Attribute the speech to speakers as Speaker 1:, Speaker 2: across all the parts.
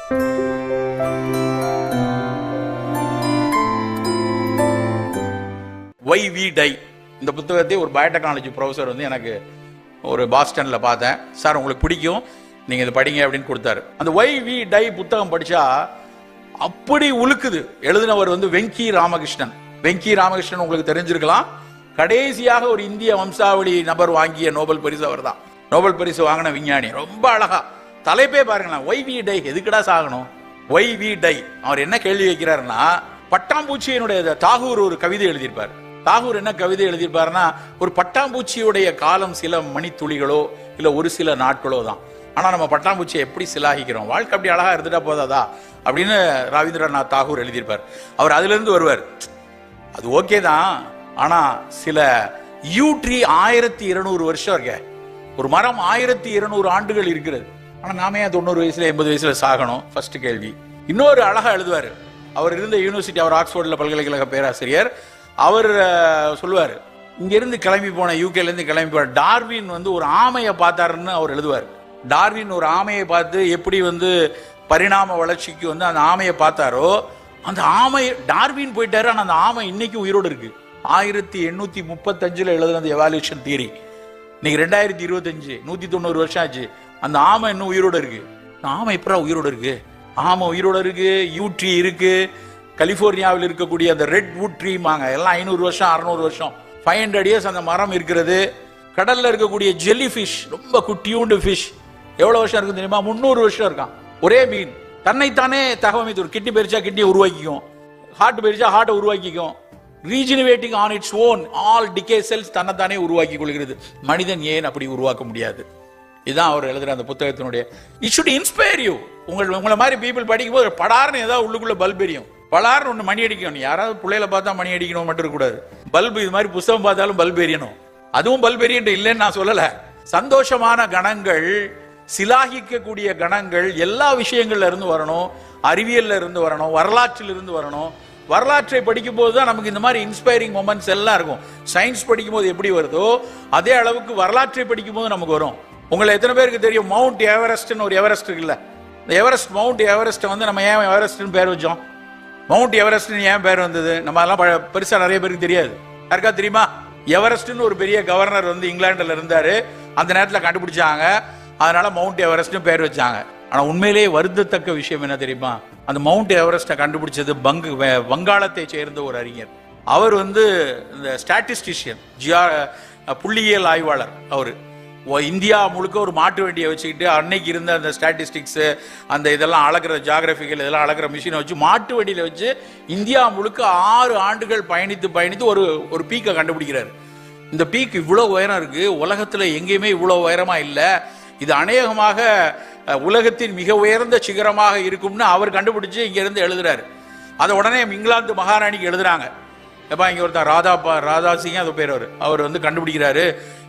Speaker 1: Why We Die இந்த புத்தகத்தை ஒரு பயோடெக்னாலஜி ப்ரொஃபஸர் வந்து எனக்கு ஒரு பாஸ்டன்ல பார்த்தேன். சார் உங்களுக்கு பிடிக்கும், நீங்க இதை படிங்க அப்படின்னு கொடுத்தாரு. அந்த Why We Die புத்தகம் படிச்சா அப்படி உழுக்குது. எழுதினவர் வந்து வெங்கி ராமகிருஷ்ணன். வெங்கி ராமகிருஷ்ணன் உங்களுக்கு தெரிஞ்சிருக்கலாம். கடைசியாக ஒரு இந்திய வம்சாவளி நபர் வாங்கிய நோபல் பரிசு அவர் தான். நோபல் பரிசு வாங்கின விஞ்ஞானி. ரொம்ப அழகா தலைப்பே பாருங்களேன், Why We Die, எதுக்குடா சாகணும், Why We Die. அவர் என்ன கேள்வி வைக்கிறாருன்னா, பட்டாம்பூச்சியினுடைய தாகூர் ஒரு கவிதை எழுதியிருப்பார். தாகூர் என்ன கவிதை எழுதியிருப்பாருன்னா, ஒரு பட்டாம்பூச்சியுடைய காலம் சில மணித்துளிகளோ இல்ல ஒரு சில நாட்களோ தான். ஆனா நம்ம பட்டாம்பூச்சியை எப்படி சிலாகிக்கிறோம், வாழ்க்கை அப்படி அழகா இருந்துட்டா போதாதா அப்படின்னு ரவீந்திரநாத் தாகூர் எழுதியிருப்பார். அவர் அதுல இருந்து வருவார், அது ஓகே தான், ஆனா சில யூட்ரி 1200 வருஷம் இருக்க, ஒரு மரம் 1200 ஆண்டுகள் இருக்கிறது. ஆனா நாமே 90 வயசுல 80 வயசுல சாகணும். ஃபர்ஸ்ட் கேள்வி. இன்னொரு அழகா எழுதுவாரு, அவர் இருந்த யூனிவர்சிட்டி, அவர் ஆக்ஸ்போர்ட்ல பல்கலைக்கழக பேராசிரியர். அவர் சொல்லுவார், இங்க இருந்து கிளம்பி போன, யூகேல இருந்து கிளம்பி போன டார்வின் வந்து ஒரு ஆமையை பார்த்தாருன்னு அவர் எழுதுவார். டார்வின் ஒரு ஆமையை பார்த்து எப்படி வந்து பரிணாம வளர்ச்சிக்கு வந்து அந்த ஆமையை பார்த்தாரோ, அந்த ஆமை டார்வின் போயிட்டாரு, ஆனா அந்த ஆமை இன்னைக்கு உயிரோடு இருக்கு. 1835 எழுதுன அந்த எவால்யூஷன் தியரி, இன்னைக்கு 2025, 190 வருஷம் ஆச்சு. அந்த ஆமை இன்னும் உயிரோடு இருக்கு. ஆமை எப்படா உயிரோடு இருக்கு? ஆமை உயிரோடு இருக்கு, யூட்ரி இருக்கு. கலிபோர்னியாவில் இருக்கக்கூடிய அந்த ரெட் வுட் ட்ரீமாங்க, எல்லாம் 500 வருஷம் 600 வருஷம் 500 இயர்ஸ் அந்த மரம் இருக்கிறது. கடல்ல இருக்கக்கூடிய ஜெல்லி ஃபிஷ், ரொம்ப குட்டியூண்டு ஃபிஷ், எவ்வளவு வருஷம் இருக்கு தெரியுமா? 300 வருஷம் இருக்கான். ஒரே மீன் தன்னைத்தானே தகவமைத்து, கிட்னி பெரிச்சா கிட்னியை உருவாக்கிக்கும், ஹார்ட் பெரிச்சா ஹார்ட்டை உருவாக்கிக்கும். Regenerating on its own, all டிகே செல்ஸ் தன்னைத்தானே உருவாக்கி கொள்கிறது. மனிதன் ஏன் அப்படி உருவாக்க முடியாது? இதுதான் அவர் எழுதுற அந்த புத்தகத்தினுடைய. It should inspire you. உங்களை மாதிரி பீப்புள் படிக்கும் போது படார்னு ஏதாவது உள்ளுக்குள்ள பல்ப் எரியும், பலார்னு ஒன்று மணி அடிக்கணும். யாராவது பிள்ளைகளை பார்த்தா மணி அடிக்கணும் மட்டும் இருக்கக்கூடாது. பல்பு இது மாதிரி புத்தகம் பார்த்தாலும் பல்ப் எரியணும். அதுவும் பல்ப் எரியன்ற இல்லைன்னு நான் சொல்லல. சந்தோஷமான கணங்கள், சிலாகிக்கக்கூடிய கணங்கள் எல்லா விஷயங்கள்ல இருந்து வரணும், அறிவியல்ல இருந்து வரணும், வரலாற்றில் இருந்து வரணும். வரலாற்றை படிக்கும் போது தான் நமக்கு இந்த மாதிரி இன்ஸ்பைரிங் மொமெண்ட்ஸ் எல்லாம் இருக்கும். சயின்ஸ் படிக்கும் போது எப்படி வருதோ அதே அளவுக்கு வரலாற்றை படிக்கும் போது நமக்கு வரும். உங்களை எத்தனை பேருக்கு தெரியும், மவுண்ட் எவரெஸ்ட்னு ஒரு எவரெஸ்ட் இருக்குல்ல? இந்த எவரெஸ்ட், மவுண்ட் எவரெஸ்ட் வந்து நம்ம ஏன் எவரெஸ்ட்னு பேர் வச்சோம்? மவுண்ட் எவரெஸ்ட்னு ஏன் பேர் வந்தது? நம்ம எல்லாம் பெருசா நிறைய பேருக்கு தெரியாது. யாருக்கா தெரியுமா? எவரெஸ்ட்னு ஒரு பெரிய கவர்னர் வந்து இங்கிலாந்துல இருந்தாரு, அந்த நேரத்தில் கண்டுபிடிச்சாங்க, அதனால மவுண்ட் எவரெஸ்ட்னு பேர் வச்சாங்க. ஆனா உண்மையிலேயே வருந்தத்தக்க விஷயம் என்ன தெரியுமா? அந்த மவுண்ட் எவரெஸ்ட்டை கண்டுபிடிச்சது வங்காளத்தை சேர்ந்த ஒரு அறிஞர். அவர் வந்து இந்த ஸ்டாட்டிஸ்டிஷியன், புள்ளியியல் ஆய்வாளர். அவரு இந்தியா முழுக்க ஒரு மாட்டு வண்டியை வச்சுக்கிட்டு, அன்னைக்கு இருந்த அந்த ஸ்டாட்டிஸ்டிக்ஸ், அந்த இதெல்லாம் அளக்குற ஜியாகிரபிக்கல் இதெல்லாம் அளக்குற மிஷினை வச்சு மாட்டு வண்டியில வச்சு இந்தியா முழுக்க 6 ஆண்டுகள் பயணித்து ஒரு பீக்கை கண்டுபிடிக்கிறாரு. இந்த பீக் இவ்வளவு உயரம் இருக்கு, உலகத்துல எங்கேயுமே இவ்வளவு உயரமா இல்ல, இது அநேகமாக உலகத்தின் மிக உயர்ந்த சிகரமாக இருக்கும்னு அவர் கண்டுபிடிச்சு இங்க இருந்து எழுதுறாரு. அதை உடனே இங்கிலாந்து மகாராணிக்கு எழுதுறாங்க. எப்பா இங்க ஒருத்தர் ராதா சிங் அது பேர், அவர் வந்து கண்டுபிடிக்கிறாரு,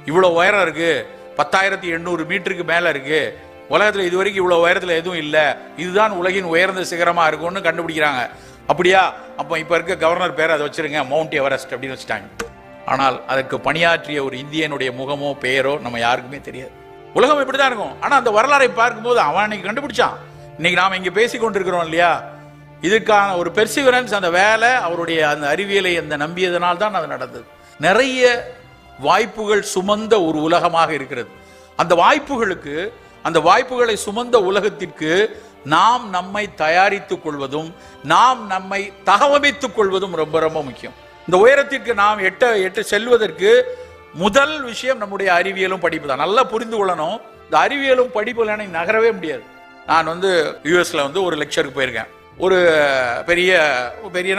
Speaker 1: இவ்வளவு உயரம் இருக்கு, 10,800 மீட்டருக்கு மேல இருக்கு, உலகத்துல இது வரைக்கும் இவ்வளவு உயரத்துல எதுவும் இல்ல, இதுதான் உலகின் உயர்ந்த சிகரமா இருக்கும்னு கண்டுபிடிக்கிறாங்க. அப்படியா, அப்ப இப்ப இருக்க கவர்னர் பேர் அதை வச்சிருங்க, மவுண்ட் எவரெஸ்ட் அப்படின்னு வச்சுட்டாங்க. ஆனால் அதற்கு பணியாற்றிய ஒரு இந்தியனுடைய முகமோ பெயரோ நம்ம யாருக்குமே தெரியாது. உலகம் இப்படிதான் இருக்கும். ஆனா அந்த வரலாறை பார்க்கும்போது அவன் அன்னைக்கு கண்டுபிடிச்சான். இன்னைக்கு நாம இங்க பேசி கொண்டிருக்கிறோம் இல்லையா? இதுக்கான ஒரு பெர்சிவரன்ஸ், அந்த வேலை, அவருடைய அந்த அறிவியலை அந்த நம்பியதனால் தான் அது நடந்தது. நிறைய வாய்ப்புகள் சுமந்த ஒரு உலகமாக இருக்கிறது. அந்த வாய்ப்புகளை சுமந்த உலகத்திற்கு நாம் நம்மை தயாரித்துக் கொள்வதும் நாம் நம்மை தகவமைத்துக் கொள்வதும் ரொம்ப ரொம்ப முக்கியம். இந்த உயரத்திற்கு நாம் எட்ட செல்வதற்கு முதல் விஷயம் நம்முடைய அறிவியலும் படிப்பு தான். நல்லா புரிந்து கொள்ளணும். இந்த அறிவியலும் படிப்பு இல்லைன்னா நகரவே முடியாது. நான் வந்து யூஎஸ்ல வந்து ஒரு லெக்சருக்கு போயிருக்கேன். ஒரு பெரிய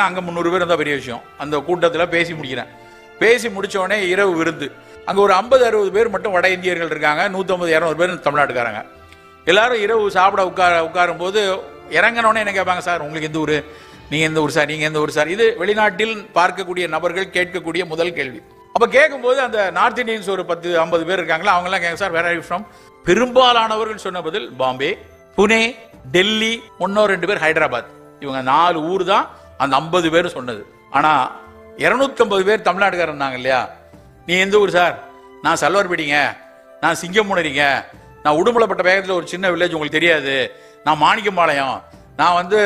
Speaker 1: அங்க 300 பேர் இருந்தா பெரிய விஷயம். அந்த கூட்டத்தில் பேசி முடிக்கிறேன். பேசி முடிச்ச உடனே இரவு விருந்து. அங்க ஒரு 50-60 பேர் மட்டும் வட இந்தியர்கள் இருக்காங்க, 150-200 பேர் தமிழ்நாட்டுக்காரங்க. எல்லாரும் இரவு சாப்பிட உட்காரும் போது இறங்கினோடனே என்ன கேட்பாங்க, சார் உங்களுக்கு எந்த ஊரு, நீங்க எந்த ஊர் சார், நீங்க எந்த ஊர் சார்? இது வெளிநாட்டில் பார்க்கக்கூடிய நபர்கள் கேட்கக்கூடிய முதல் கேள்வி. அப்ப கேட்கும்போது அந்த நார்த் இந்தியன்ஸ் ஒரு 10-50 பேர் இருக்காங்களா, அவங்க எல்லாம் கேட்க, sir where are you from? பெரும்பாலானவர்கள் சொன்ன பதில் பாம்பே, புனே, டெல்லி, 1-2 பேர் ஹைதராபாத். இவங்க 4 ஊர் தான் அந்த 50 பேர் சொன்னது. ஆனா 250 பேர் தமிழ்நாட்டுக்காரர் இருந்தாங்க இல்லையா? நீ எந்த ஊர் சார்? நான் சல்வார்பேட்டிங்க, நான் சிங்கமுனரிங்க, நான் உடுமலைப்பட்ட வேகத்தில் ஒரு சின்ன வில்லேஜ் உங்களுக்கு தெரியாது, நான் மாணிக்கம்பாளையம், நான் வந்து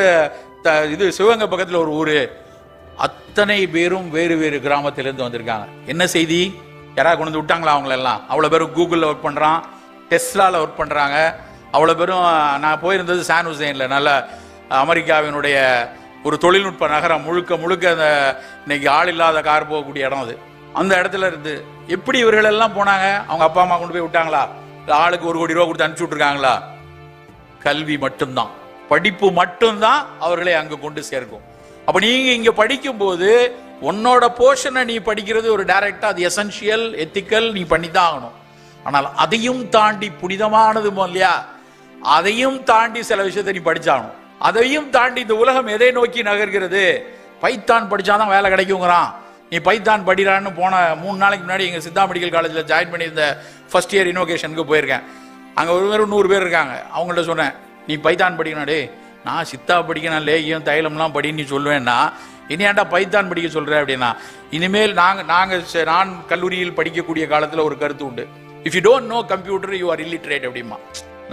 Speaker 1: இது சிவகங்கை பக்கத்தில் ஒரு ஊரு. அத்தனை பேரும் வேறு வேறு கிராமத்திலிருந்து வந்திருக்காங்க. என்ன செய்தி? யாராவது கொண்டு வந்து விட்டாங்களா அவங்களெல்லாம்? அவ்வளோ பேரும் கூகுளில் ஒர்க் பண்ணுறான், டெஸ்லாவில் ஒர்க் பண்ணுறாங்க. அவ்வளோ பேரும். நான் போயிருந்தது சான் ஹுசைனில், நல்ல அமெரிக்காவினுடைய ஒரு தொழில்நுட்ப நகரம், முழுக்க முழுக்க அந்த இன்னைக்கு ஆள் இல்லாத கார் போகக்கூடிய இடம் அது. அந்த இடத்துல இருந்து எப்படி இவர்கள் எல்லாம் போனாங்க? அவங்க அப்பா அம்மா கொண்டு போய் விட்டாங்களா? ஆளுக்கு 1 கோடி ரூபா கொடுத்து அனுப்பிச்சு விட்டுருக்காங்களா? கல்வி மட்டும்தான், படிப்பு மட்டும்தான் அவர்களை அங்க கொண்டு சேர்க்கும். அப்ப நீங்க இங்க படிக்கும் போது உன்னோட போர்ஷனை நீ படிக்கிறது ஒரு டைரக்டா, அது எசென்ஷியல், எத்திக்கல், நீ பண்ணித்தான் ஆகணும். ஆனால் அதையும் தாண்டி புனிதமானது இல்லையா, அதையும் தாண்டி சில விஷயத்தை நீ படிச்சாகணும். அதையும் தாண்டி இந்த உலகம் எதை நோக்கி நகர்கிறது? பைத்தான் படிச்சாதான் வேலை கிடைக்குங்கிறான். நீ பைத்தான் படிக்கிறான்னு போன 3 நாளைக்கு முன்னாடி எங்க சித்தா மெடிக்கல் காலேஜில் ஜாயின் பண்ணியிருந்த ஃபர்ஸ்ட் இயர் இனோகேஷனுக்கு போயிருக்கேன். அங்கே ஒரு 100 பேர் இருக்காங்க. அவங்கள்ட்ட சொன்னேன், நீ பைத்தான் படிக்கணும். டே, நான் சித்தா படிக்கணும், லேகியம் தைலம்லாம் படின்னு சொல்லுவேன்னா, இனி ஏன்டா பைத்தான் படிக்க சொல்கிறேன் அப்படின்னா, இனிமேல் நான் கல்லூரியில் படிக்கக்கூடிய காலத்தில் ஒரு கருத்து உண்டு, if you don't know computer you are illiterate அப்படிமா.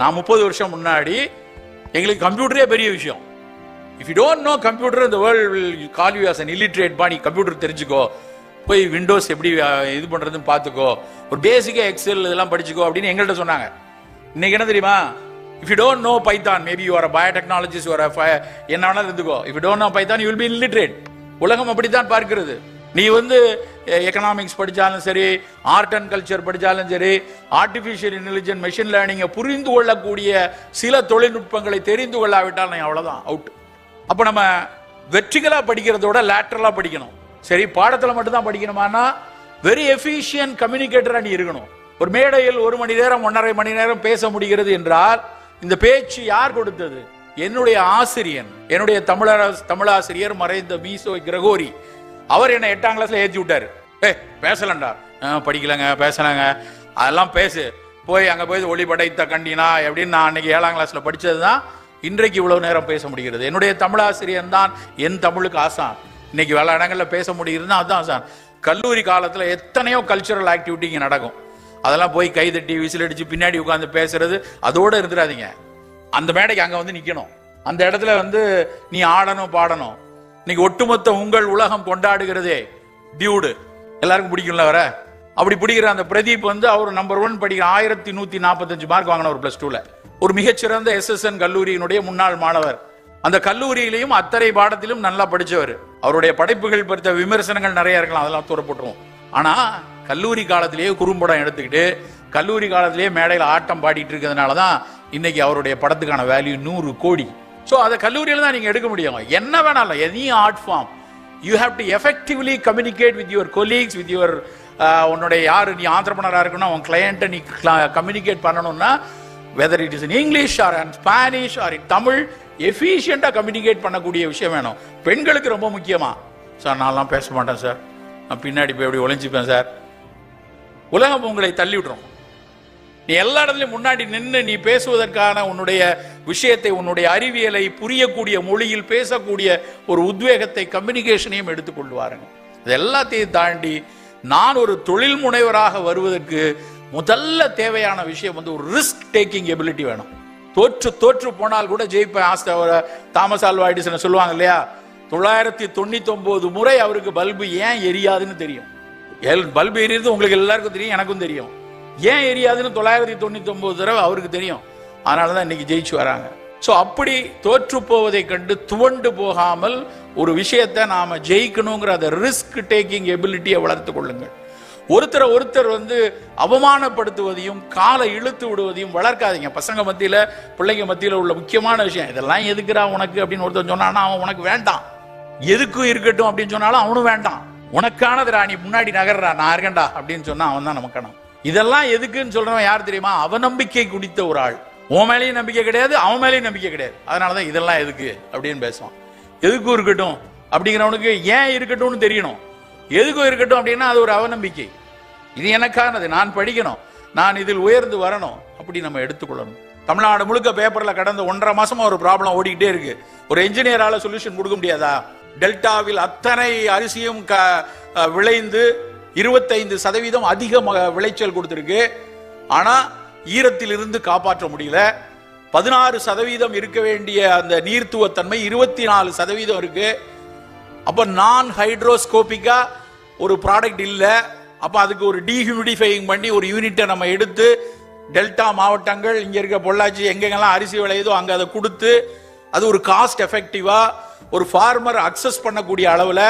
Speaker 1: நான் 30 வருஷம் முன்னாடி எங்களுக்கு கம்ப்யூட்டரே பெரிய விஷயம். If you don't know computer இந்த world will call you as an illiterate. நீ கம்ப்யூட்டர் தெரிஞ்சுக்கோ, போய் விண்டோஸ் எப்படி இது பண்ணுறதுன்னு பார்த்துக்கோ, ஒரு பேசிக்காக எக்ஸல் இதெல்லாம் படிச்சுக்கோ அப்படின்னு எங்கள்கிட்ட சொன்னாங்க. இன்னைக்கு என்ன தெரியுமா? If you don't no Python, maybe you are a biotechnologist, you are என்ன வேணாலும் இருந்துக்கோ. If you don't no Python you will be illiterate. உலகம் அப்படித்தான் பார்க்கிறது. நீ வந்து எக்கனாமிக்ஸ் படித்தாலும் சரி, ஆர்ட் அண்ட் கல்ச்சர் படித்தாலும் சரி, ஆர்டிஃபிஷியல் இன்டெலிஜென்ஸ், மெஷின் லேர்னிங்கை புரிந்து கொள்ளக்கூடிய சில தொழில்நுட்பங்களை தெரிந்து கொள்ளாவிட்டால் நீ அவ்வளோதான் அவுட். அப்போ நம்ம வெற்றிகளாக படிக்கிறதோட லேட்டரலாக படிக்கணும். சரி, பாடத்தில் மட்டும்தான் படிக்கணுமானா வெரி எஃபிஷியன்ட் கம்யூனிகேட்டராக நீ இருக்கணும். ஒரு மேடையில் 1 மணி நேரம் 1.5 மணி நேரம் பேச முடிகிறது என்றால் இந்த பேச்சு யார் கொடுத்தது? என்னுடைய ஆசிரியன், என்னுடைய தமிழாசிரியர் மறைந்த மீசோ கிரகோரி. அவர் என்ன 8ஆம் கிளாஸ்ல ஏற்றி விட்டாரு. பேசலண்டா, படிக்கலங்க, பேசலாங்க, அதெல்லாம் பேசு, போய் அங்கே போய் ஒளி படைத்த கண்டினா அப்படின்னு நான் அன்னைக்கு 7ஆம் கிளாஸ்ல படித்தது தான் இன்றைக்கு இவ்வளவு நேரம் பேச முடிகிறது. என்னுடைய தமிழாசிரியன் தான் என் தமிழுக்கு ஆசான். இன்னைக்கு பல இடங்களில் பேச முடிகிறதுனா அதுதான் ஆசான். கல்லூரி காலத்தில் எத்தனையோ கல்ச்சுரல் ஆக்டிவிட்டி இங்கே நடக்கும். அதெல்லாம் போய் கைதட்டி விசில் அடிச்சு பின்னாடி உட்காந்து பேசுறது அதோட இருந்துடாதீங்க. அந்த மேடைக்கு அங்கே வந்து நிற்கணும். அந்த இடத்துல வந்து நீ ஆடணும், பாடணும். இன்னைக்கு ஒட்டுமொத்த உங்கள் உலகம் கொண்டாடுகிறதே டியூடு, எல்லாருக்கும் பிடிக்கும்ல வர. அப்படி பிடிக்கிற அந்த பிரதீப் வந்து அவர் நம்பர் 1 படிக்கிற 1145 மார்க் வாங்கின ஒரு +2ல ஒரு மிகச்சிறந்த SSN கல்லூரியினுடைய முன்னாள் மாணவர். அந்த கல்லூரியிலையும் அத்தனை பாடத்திலும் நல்லா படிச்சவர். அவருடைய படைப்புகள் பற்றிய விமர்சனங்கள் நிறைய இருக்கலாம், அதெல்லாம் தூரப்பட்டுருவோம். ஆனா கல்லூரி காலத்திலேயே குறும்படம் எடுத்துக்கிட்டு கல்லூரி காலத்திலேயே மேடையில் ஆட்டம் பாடிட்டு இருக்கிறதுனால தான் இன்னைக்கு அவருடைய படத்துக்கான வேல்யூ 100 கோடி. ஸோ அதை கல்லூரியில் தான் நீங்கள் எடுக்க முடியும். என்ன வேணாலும், any art form, you have to effectively communicate with your colleagues, with your உன்னுடைய யார் நீ ஆண்டர்பிரனராக இருக்கணும், உன் கிளையண்ட்டை நீ கம்யூனிகேட் பண்ணணும்னா, whether it is in English or in Spanish or in Tamil, எஃபிஷியண்டாக கம்யூனிகேட் பண்ணக்கூடிய விஷயம் வேணும். பெண்களுக்கு ரொம்ப முக்கியமா, சார் நான்லாம் பேச மாட்டேன் சார், நான் பின்னாடி போய் எப்படி ஒளிஞ்சிப்பேன் சார். உலகம் உங்களை தள்ளி விட்டுரும். நீ எல்லா இடத்துலையும் முன்னாடி நின்று நீ பேசுவதற்கான உன்னுடைய விஷயத்தை, உன்னுடைய அறிவியலை புரியக்கூடிய மொழியில் பேசக்கூடிய ஒரு உத்வேகத்தை, கம்யூனிகேஷனையும் எடுத்துக்கொள்வாருங்க. இது எல்லாத்தையும் தாண்டி நான் ஒரு தொழில் முனைவராக வருவதற்கு முதல்ல தேவையான விஷயம் வந்து ஒரு ரிஸ்க் டேக்கிங் எபிலிட்டி வேணும். தோற்று போனால் கூட ஜெயிப்பேன். தாமஸ் ஆல்வா எடிசன் சொல்லுவாங்க இல்லையா, 999 முறை அவருக்கு பல்பு ஏன் எரியாதுன்னு தெரியும். பல்பு எரியுது உங்களுக்கு எல்லாருக்கும் தெரியும், எனக்கும் தெரியும். ஏன் எரியாதுன்னு 999 தடவை அவருக்கு தெரியும். அதனாலதான் இன்னைக்கு ஜெயிச்சு வராங்க. ஸோ அப்படி தோற்று போவதை கண்டு துவண்டு போகாமல் ஒரு விஷயத்தை நாம ஜெயிக்கணுங்கிற அந்த ரிஸ்க் டேக்கிங் எபிலிட்டியை வளர்த்து கொள்ளுங்கள். ஒருத்தர் வந்து அவமானப்படுத்துவதையும் காலை இழுத்து விடுவதையும் வளர்க்காதீங்க. பசங்க மத்தியில, பிள்ளைங்க மத்தியில உள்ள முக்கியமான விஷயம், இதெல்லாம் எதுக்குறா உனக்கு அப்படின்னு ஒருத்தர் சொன்னான்னா அவன் உனக்கு வேண்டாம். எதுக்கும் இருக்கட்டும் அப்படின்னு சொன்னாலும் அவனும் வேண்டாம். உனக்கானதுரா, நீ முன்னாடி நகர்றா, நான் இருக்கேன்டா அப்படின்னு சொன்னா அவன் தான் நமக்கான. இதெல்லாம் எதுக்குன்னு சொல்றவன் யார் தெரியுமா? அவநம்பிக்கை குடித்த ஒரு ஆள். உன் மேலேயும் நம்பிக்கை கிடையாது, அவன் மேலேயும் நம்பிக்கை கிடையாது. அதனாலதான் இதெல்லாம் எதுக்கு அப்படின்னு பேசுவான். எதுக்கும் இருக்கட்டும் அப்படிங்கிறவனுக்கு ஏன் இருக்கட்டும்னு தெரியணும். எதுக்கும் இருக்கட்டும் அப்படின்னா அது ஒரு அவநம்பிக்கை. இது எனக்கானது, நான் படிக்கணும், நான் இதில் உயர்ந்து வரணும், அப்படி நம்ம எடுத்துக்கொள்ளணும். தமிழ்நாடு முழுக்க பேப்பர்ல கடந்த 1.5 மாசமா ஒரு ப்ராப்ளம் ஓடிக்கிட்டே இருக்கு. ஒரு என்ஜினியரால சொல்யூஷன் கொடுக்க முடியாதா? டெல்டாவில் அத்தனை அரிசியும் விளைந்து 25% அதிக விளைச்சல் கொடுத்திருக்கு. ஆனா ஈரத்தில் இருந்து காப்பாற்ற முடியல. 16% இருக்க வேண்டிய அந்த நீர்த்துவத்தன்மை 24% இருக்கு. அப்ப நான் ஹைட்ரோஸ்கோபிக்கா ஒரு ப்ராடக்ட் இல்ல. அப்ப அதுக்கு ஒரு டீஹியூமிடிஃபையிங் பண்ணி ஒரு யூனிட்டை நம்ம எடுத்து டெல்டா மாவட்டங்கள், இங்க இருக்க பொள்ளாச்சி, எங்கெங்கெல்லாம் அரிசி விளையுதோ அங்க அதை கொடுத்து அது ஒரு காஸ்ட் எஃபெக்டிவா ஒரு ஃபார்மர் அக்சஸ் பண்ணக்கூடிய அளவுல,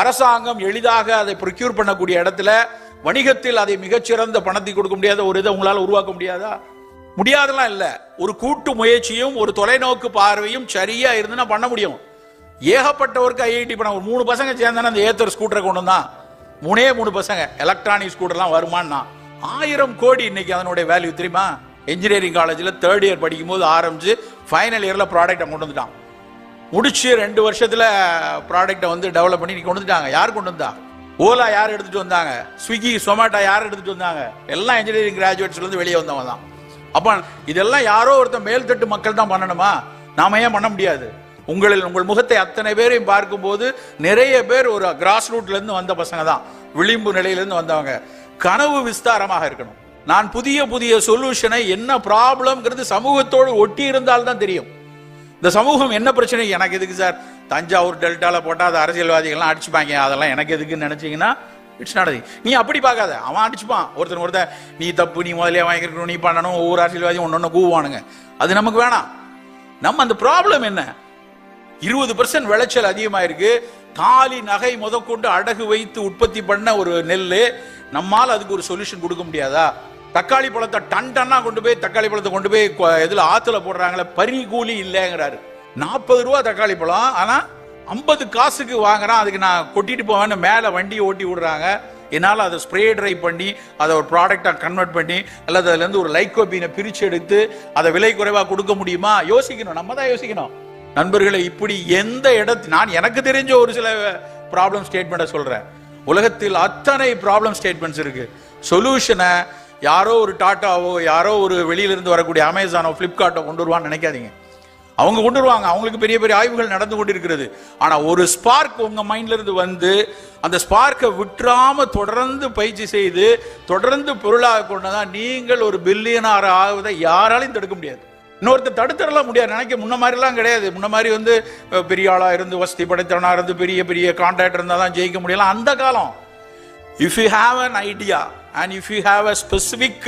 Speaker 1: அரசாங்கம் எளிதாக அதை ப்ரொக்யூர் பண்ணக்கூடிய இடத்துல, வணிகத்தில் அதை மிகச்சிறந்த பணத்தை கொடுக்க முடியாத ஒரு இதை உங்களால உருவாக்க முடியாதா? முடியாதெல்லாம் இல்ல. ஒரு கூட்டு முயற்சியும் ஒரு தொலைநோக்கு பார்வையும் சரியா இருந்துன்னா பண்ண முடியும். ஏகப்பட்டவருக்கு ஐஐடி பண்ண ஒரு 3 பசங்க சேர்ந்தானே அந்த ஏத்தர் ஸ்கூட்டரை கொண்டு வந்தான். 3 பசங்க எலக்ட்ரானிக் ஸ்கூட்டர்லாம் வருமானா 1000 கோடி இன்னைக்கு அதனுடைய வேல்யூ தெரியுமா? இன்ஜினியரிங் காலேஜில் 3rd இயர் படிக்கும் போது ஆரம்பிச்சு ஃபைனல் இயர்ல ப்ராடக்டை கொண்டு வந்துட்டான். முடிச்சு 2 வருஷத்துல ப்ராடக்டை வந்து டெவலப் பண்ணி கொண்டு வந்துட்டாங்க. யார் கொண்டு வந்தா? ஓலா யார் எடுத்துட்டு வந்தாங்க? ஸ்விக்கி, சொமேட்டோ யார் எடுத்துட்டு வந்தாங்க? எல்லாம் இன்ஜினியரிங் கிராஜுவேட்ஸ்ல இருந்து வெளியே வந்தவங்க தான். அப்ப இதெல்லாம் யாரோ ஒருத்தர் மேல்தட்டு மக்கள் தான் பண்ணணுமா? நாம ஏன் பண்ண முடியாது? உங்கள் முகத்தை அத்தனை பேரையும் பார்க்கும்போது நிறைய பேர் ஒரு கிராஸ் ரூட்ல இருந்து வந்த பசங்க தான், விளிம்பு நிலையிலிருந்து வந்தவங்க. கனவு விஸ்தாரமாக இருக்கணும். நான் புதிய சொல்யூஷனை, என்ன ப்ராப்ளம்ங்கிறது சமூகத்தோடு ஒட்டி இருந்தால் தான் தெரியும். இந்த சமூகம் என்ன பிரச்சனை, எனக்கு எதுக்கு சார் தஞ்சாவூர் டெல்டால போட்டா அது அரசியல்வாதிகள்லாம் அடிச்சுப்பாங்க, அதெல்லாம் எனக்கு எதுக்குன்னு நினைச்சீங்கன்னா இட்ஸ் நாட். நீ அப்படி பார்க்காத, அவன் அடிச்சுப்பான். ஒருத்தர் நீ தப்பு, நீ முதலே வாங்கிக்கணும், நீ பண்ணணும், ஒவ்வொரு அரசியல்வாதியும் ஒன்னொன்னு கூவானுங்க. அது நமக்கு வேணாம். நம்ம அந்த ப்ராப்ளம் என்ன? 20% விளைச்சல் அதிகமாயிருக்கு. தாலி நகை முதற்கொண்டு அடகு வைத்து உற்பத்தி பண்ண ஒரு நெல், நம்மால் அதுக்கு ஒரு சொல்யூஷன் கொடுக்க முடியாதா? தக்காளி பழத்தை டன்னா கொண்டு போய் தக்காளி பழத்தை கொண்டு போய் இதுல ஆத்துல போடுறாங்களே, பறி கூலி இல்லைங்கிறாரு. 40 ரூபா தக்காளி பழம், ஆனா 50 காசுக்கு வாங்குறான். அதுக்கு நான் கொட்டிட்டு போவேன்னு மேல வண்டியை ஓட்டி விடுறாங்க. என்னால் அதை ஸ்ப்ரே ட்ரை பண்ணி அதை ஒரு ப்ராடக்டா கன்வெர்ட் பண்ணி அல்லது அதுல இருந்து ஒரு லைக்கோபீனை பிரிச்சு எடுத்து அதை விலை குறைவா கொடுக்க முடியுமா? யோசிக்கணும், நம்ம தான் யோசிக்கணும் நண்பர்களே. இப்படி எந்த இடத்து, நான் எனக்கு தெரிஞ்ச ஒரு சில ப்ராப்ளம் ஸ்டேட்மெண்ட்டை சொல்றேன். உலகத்தில் அத்தனை ப்ராப்ளம் ஸ்டேட்மெண்ட்ஸ் இருக்கு. சொல்யூஷனை யாரோ ஒரு டாட்டாவோ யாரோ ஒரு வெளியிலிருந்து வரக்கூடிய அமேசானோ பிளிப்கார்ட்டோ கொண்டு வருவான்னு நினைக்காதீங்க. அவங்க கொண்டு வருவாங்க, அவங்களுக்கு பெரிய பெரிய ஆய்வுகள் நடந்து கொண்டிருக்கிறது. ஆனா ஒரு ஸ்பார்க் உங்க மைண்ட்ல இருந்து வந்து அந்த ஸ்பார்க்கை விட்டுறாம தொடர்ந்து பயிற்சி செய்து தொடர்ந்து பொருளாக கொண்டதான் நீங்கள் ஒரு பில்லியனார் ஆகுவதை யாராலையும் தடுக்க முடியாது. இன்னொருத்தர் தடுத்துடலாம் முடியாது. நினைக்க முன்ன மாதிரிலாம் கிடையாது. முன்ன மாதிரி வந்து பெரிய ஆளா இருந்து வசதி படைத்தவனா இருந்து பெரிய பெரிய கான்ட்ராக்டர் இருந்தால் தான் ஜெயிக்க முடியலாம். அந்த காலம். If you have an idea and if you have a specific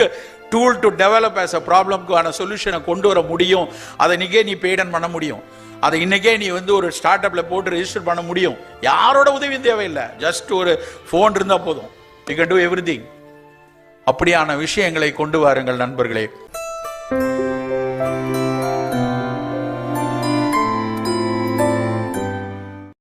Speaker 1: tool to develop as a ப்ராப்ளம்க்கான சொல்யூஷனை கொண்டு வர முடியும். அதை இன்னைக்கே நீ பேடன் பண்ண முடியும். அதை இன்னைக்கே நீ வந்து ஒரு ஸ்டார்ட் அப்ல போட்டு ரெஜிஸ்டர் பண்ண முடியும். யாரோட உதவியும் தேவையில்லை. ஜஸ்ட் ஒரு போன் இருந்தா போதும். You can to everything. அப்படியான விஷயங்களை கொண்டு வாருங்கள் நண்பர்களே.